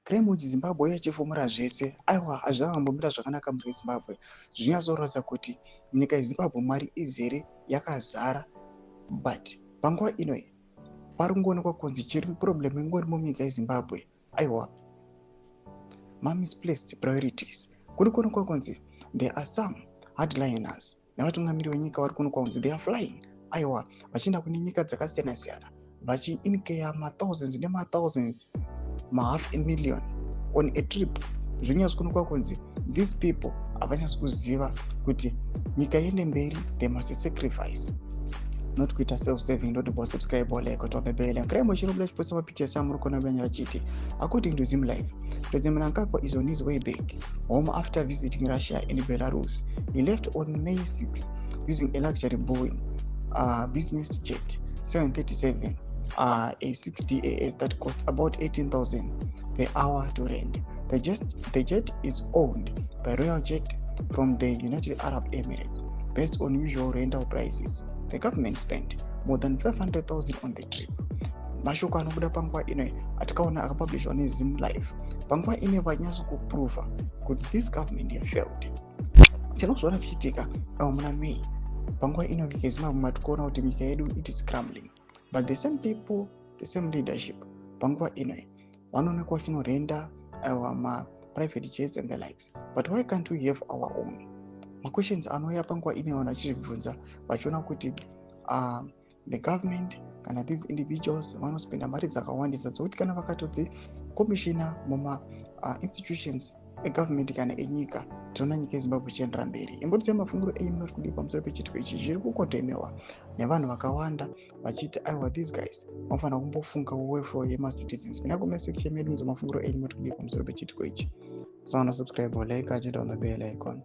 crime muzimbabwe yachifumura zvese aiwa hazvakambomira zvakanaka munyika yezimbabwe zvinyatsoratidza kuti nyika yezimbabwe mwari izere yakazara but panguva ino pari kungoonekwa kunzi chiri problem ingori munyika yezimbabwe aiwa misplaced priorities kuri kuonekwa kunzi there are some hardliners nevatungamiri venyika vari kuonekwa kunzi they are flying aiwa vachienda kune nyika dzakasiyana siyana vachiinkeya mathousands nemathousands mahalf a million on a trip zvinyatso kuonekwa kunzi these people havanyatsi kuziva kuti nyika iende mberi they must sacrifice not kuita self-saving not about subscribe or like or bell crime chinobuda chiposa mapicture samuri kuona banyara chiti according to Zimlife President Mnangagwa is on his way back home after visiting Russia and Belarus. He left on May 6 using a luxury Boeing business jet 737 a 6DAS that cost about 18,000 per hour to rent. The jet is owned by Royal Jet from the United Arab Emirates based on usual rental prices. The government spent more than 500,000 on the trip. Mashoko anobuda panguva ino atakaona akapublishwa neZimlife panguva ine vanyatso kuprova kuti this government have failed. Tinozoona zvichiitika muna May panguva ino nyika yeZimbabwe matikuona kuti nyika yedu it is crumbling but the same people the same leadership panguva ino vanoonekwa vachinorenda private jets and the likes but why can't we have our own? Questions anouya panguva ine vanhu vachibvunza vachiona kuti the government kana these individuals vanospenda mari dzakawandisa dzokuti kana vakatodzi commissioner muma institutions egovernment kana enyika tinoona nyika yeZimbabwe ichiendera mberi. Imbotidzai mafunguro enyu munoti kudii pamusoro pechitiko ichi zviri kukondemewa nevanhu vakawanda vachiti aiwa these guys vanofanira kumbofunga welfare yemacitizens. Mina kumesection medu mafunguro enyu munoti kudii pamusoro pechitiko ichi. Subscribe or like achiita on the bell icon.